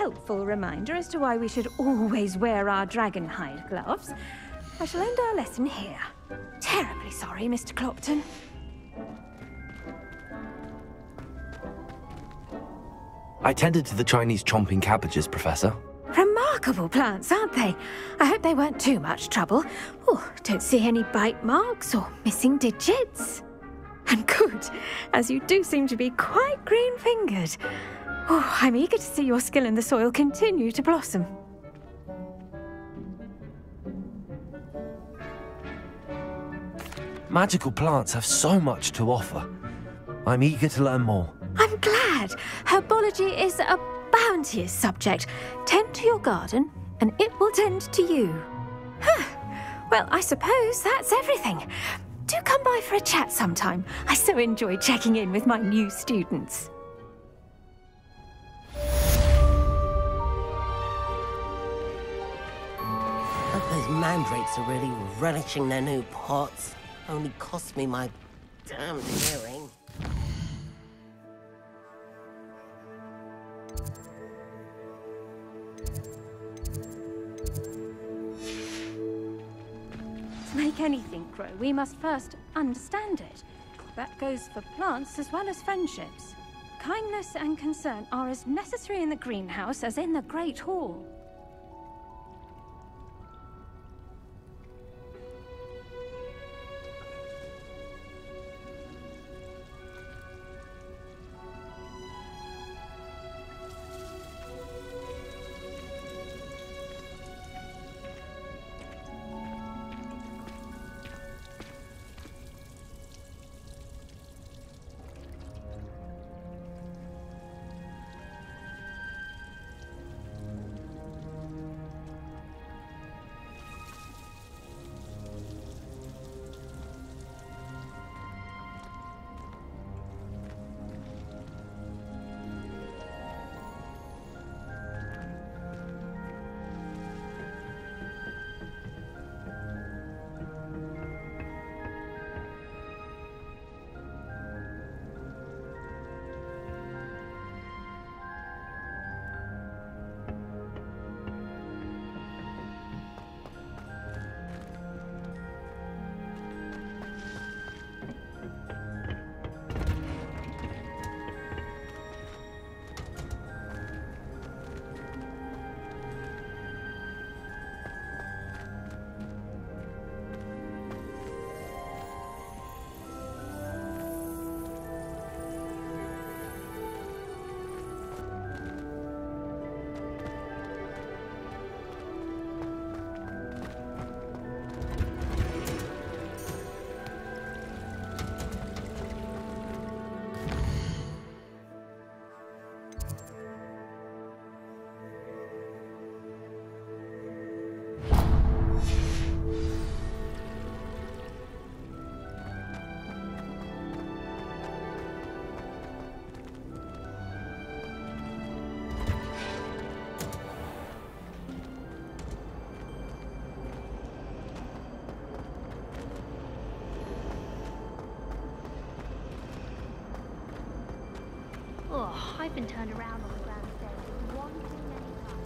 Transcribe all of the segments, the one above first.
helpful reminder as to why we should always wear our dragon hide gloves, I shall end our lesson here. Terribly sorry, Mr. Clopton. I tended to the Chinese chomping cabbages, Professor. Remarkable plants, aren't they? I hope they weren't too much trouble. Oh, don't see any bite marks or missing digits. And good, as you do seem to be quite green-fingered. Oh, I'm eager to see your skill in the soil continue to blossom. Magical plants have so much to offer. I'm eager to learn more. I'm glad. Herbology is a bounteous subject. Tend to your garden, and it will tend to you. Huh. Well, I suppose that's everything. Do come by for a chat sometime. I so enjoy checking in with my new students. Those mandrakes are really relishing their new pots. Only cost me my damned hearing. To make anything grow, we must first understand it. That goes for plants as well as friendships. Kindness and concern are as necessary in the greenhouse as in the Great Hall. Oh, I've been turned around on the ground stairs one too many times.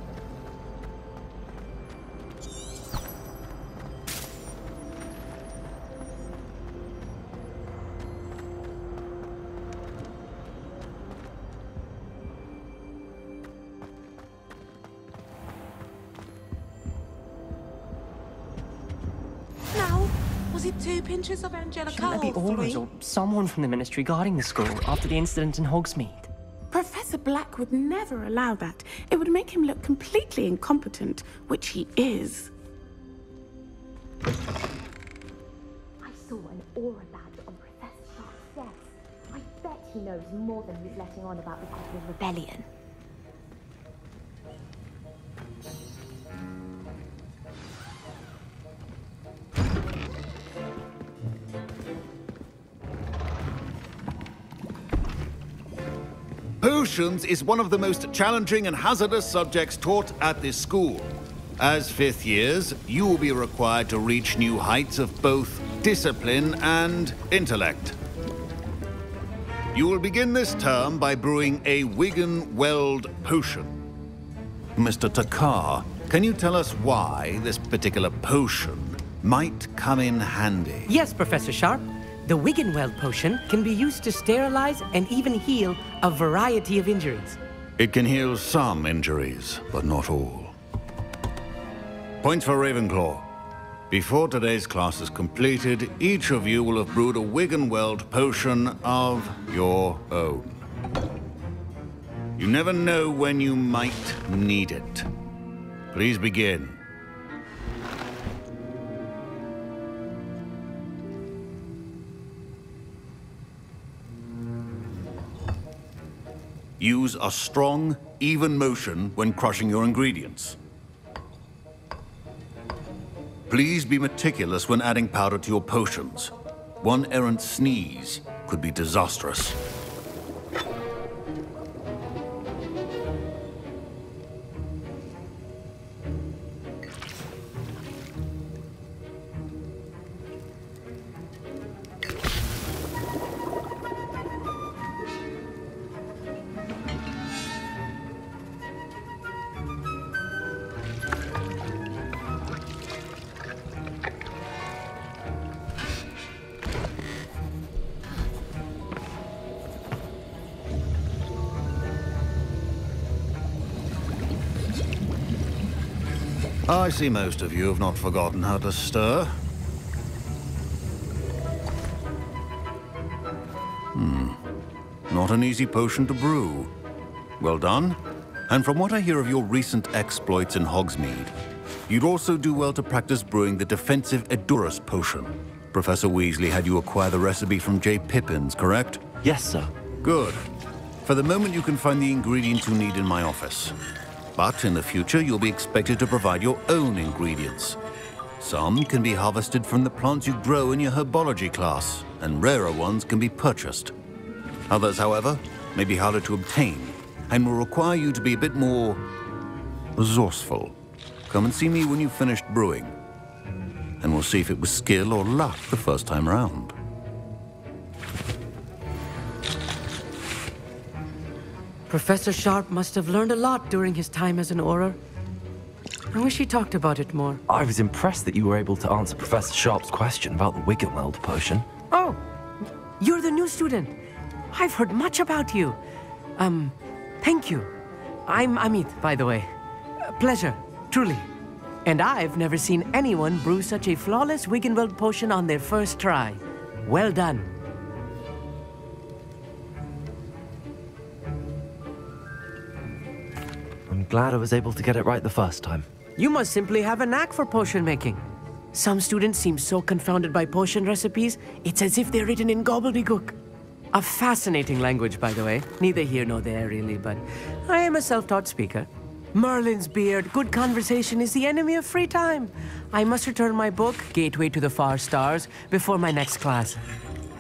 Now, was it 2 pinches of Angelica Shouldn't there be or 3? Aurors or someone from the Ministry guarding the school after the incident in Hogsmeade? Professor Black would never allow that. It would make him look completely incompetent, which he is. I saw an aura badge on Professor Sharp's desk. I bet he knows more than he's letting on about the Goblin Rebellion. Potions is one of the most challenging and hazardous subjects taught at this school. As 5th years, you will be required to reach new heights of both discipline and intellect. You will begin this term by brewing a Wigan Weld potion. Mr. Takar, can you tell us why this particular potion might come in handy? Yes, Professor Sharp. The Wiggenweld potion can be used to sterilize and even heal a variety of injuries. It can heal some injuries, but not all. Points for Ravenclaw. Before today's class is completed, each of you will have brewed a Wiggenweld potion of your own. You never know when you might need it. Please begin. Use a strong, even motion when crushing your ingredients. Please be meticulous when adding powder to your potions. One errant sneeze could be disastrous. I see most of you have not forgotten how to stir. Not an easy potion to brew. Well done. And from what I hear of your recent exploits in Hogsmeade, you'd also do well to practice brewing the defensive Edurus potion. Professor Weasley had you acquire the recipe from J. Pippins, correct? Yes, sir. Good. For the moment, you can find the ingredients you need in my office. But in the future, you'll be expected to provide your own ingredients. Some can be harvested from the plants you grow in your herbology class, and rarer ones can be purchased. Others, however, may be harder to obtain, and will require you to be a bit more resourceful. Come and see me when you've finished brewing, and we'll see if it was skill or luck the first time round. Professor Sharp must have learned a lot during his time as an Auror. I wish he talked about it more. I was impressed that you were able to answer Professor Sharp's question about the Wiggenweld potion. Oh, you're the new student. I've heard much about you. Thank you. I'm Amit, by the way. Pleasure, truly. And I've never seen anyone brew such a flawless Wiggenweld potion on their first try. Well done. I'm glad I was able to get it right the first time. You must simply have a knack for potion making. Some students seem so confounded by potion recipes, it's as if they're written in gobbledygook. A fascinating language, by the way. Neither here nor there, really, but I am a self-taught speaker. Merlin's beard, good conversation is the enemy of free time. I must return my book, Gateway to the Far Stars, before my next class.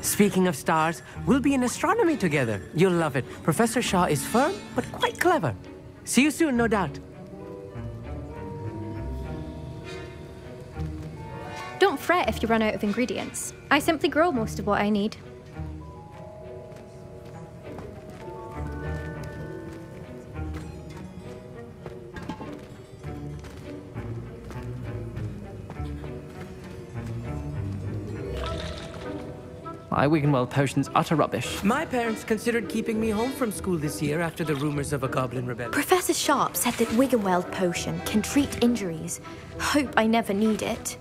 Speaking of stars, we'll be in astronomy together. You'll love it. Professor Shaw is firm, but quite clever. See you soon, no doubt. Don't fret if you run out of ingredients. I simply grow most of what I need. My Wiggenweld potion's utter rubbish. My parents considered keeping me home from school this year after the rumors of a goblin rebellion. Professor Sharp said that Wiggenweld potion can treat injuries. Hope I never need it.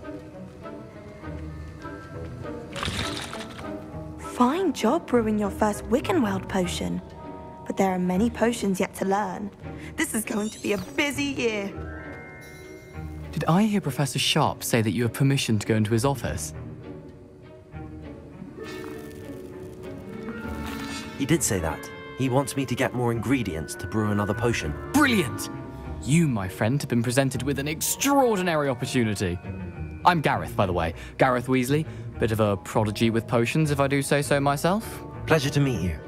Fine job brewing your first Wiggenweld potion. But there are many potions yet to learn. This is going to be a busy year. Did I hear Professor Sharp say that you have permission to go into his office? He did say that. He wants me to get more ingredients to brew another potion. Brilliant! You, my friend, have been presented with an extraordinary opportunity. I'm Gareth, by the way. Gareth Weasley. Bit of a prodigy with potions, if I do say so myself. Pleasure to meet you.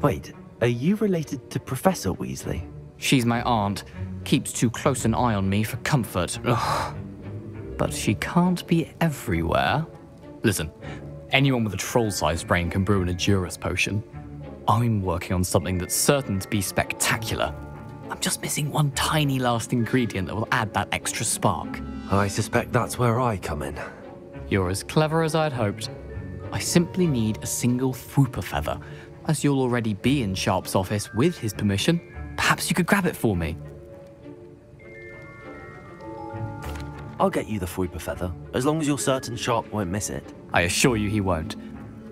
Wait, are you related to Professor Weasley? She's my aunt. Keeps too close an eye on me for comfort. Ugh. But she can't be everywhere. Listen, anyone with a troll-sized brain can brew an Edurus potion. I'm working on something that's certain to be spectacular. I'm just missing one tiny last ingredient that will add that extra spark. I suspect that's where I come in. You're as clever as I'd hoped. I simply need a single Fwooper feather. As you'll already be in Sharp's office with his permission, perhaps you could grab it for me. I'll get you the Fwooper feather, as long as you're certain Sharp won't miss it. I assure you he won't.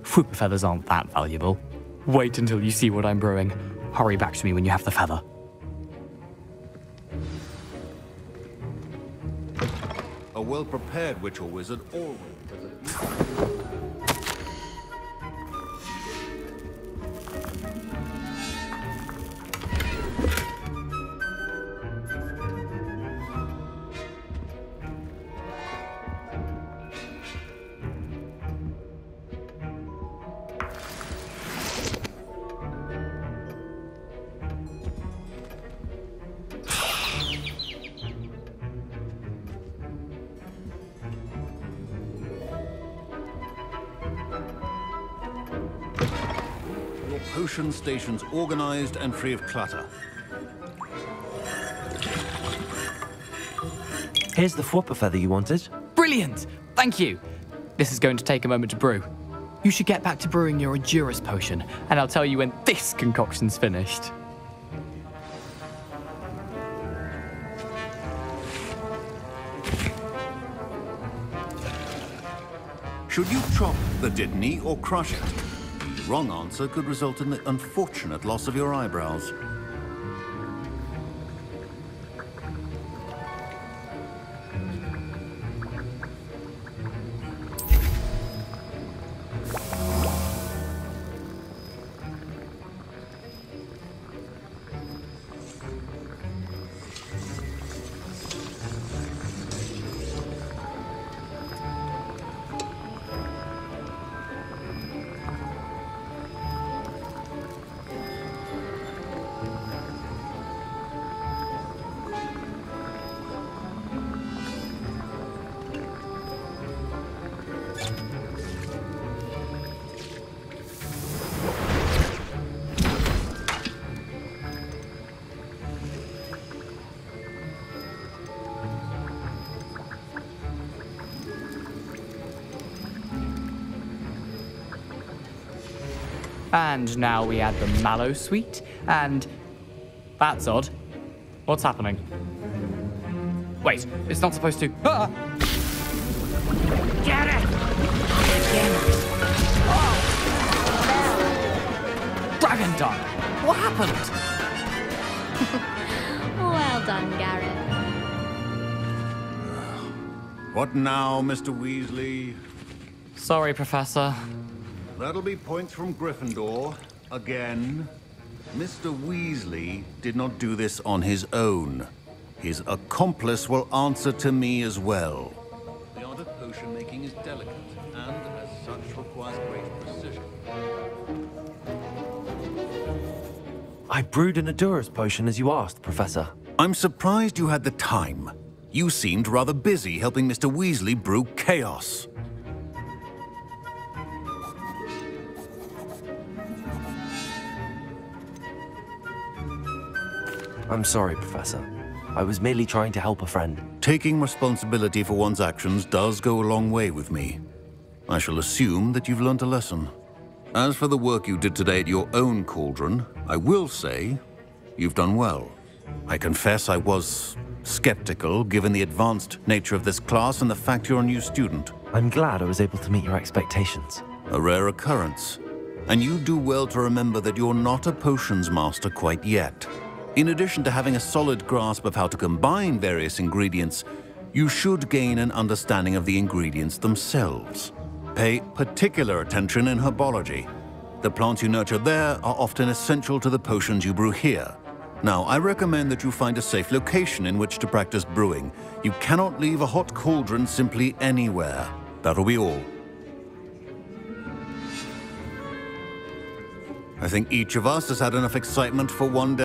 Fwooper feathers aren't that valuable. Wait until you see what I'm brewing. Hurry back to me when you have the feather. A well-prepared witch or wizard always does it. Potion stations organized and free of clutter. Here's the Fwooper feather you wanted. Brilliant! Thank you! This is going to take a moment to brew. You should get back to brewing your Endurus potion, and I'll tell you when this concoction's finished. Should you chop the Didney or crush it? The wrong answer could result in the unfortunate loss of your eyebrows. And now we add the mallow sweet, and... That's odd. What's happening? Wait, it's not supposed to... Ah! Get it! Oh! Dragon Dog! What happened? Well done, Gareth. What now, Mr. Weasley? Sorry, Professor. That'll be points from Gryffindor. Again. Mr. Weasley did not do this on his own. His accomplice will answer to me as well. The art of potion making is delicate, and as such requires great precision. I brewed an Endurus potion as you asked, Professor. I'm surprised you had the time. You seemed rather busy helping Mr. Weasley brew chaos. I'm sorry, Professor. I was merely trying to help a friend. Taking responsibility for one's actions does go a long way with me. I shall assume that you've learnt a lesson. As for the work you did today at your own cauldron, I will say you've done well. I confess I was skeptical, given the advanced nature of this class and the fact you're a new student. I'm glad I was able to meet your expectations. A rare occurrence. And you do well to remember that you're not a potions master quite yet. In addition to having a solid grasp of how to combine various ingredients, you should gain an understanding of the ingredients themselves. Pay particular attention in herbology. The plants you nurture there are often essential to the potions you brew here. Now, I recommend that you find a safe location in which to practice brewing. You cannot leave a hot cauldron simply anywhere. That'll be all. I think each of us has had enough excitement for one day.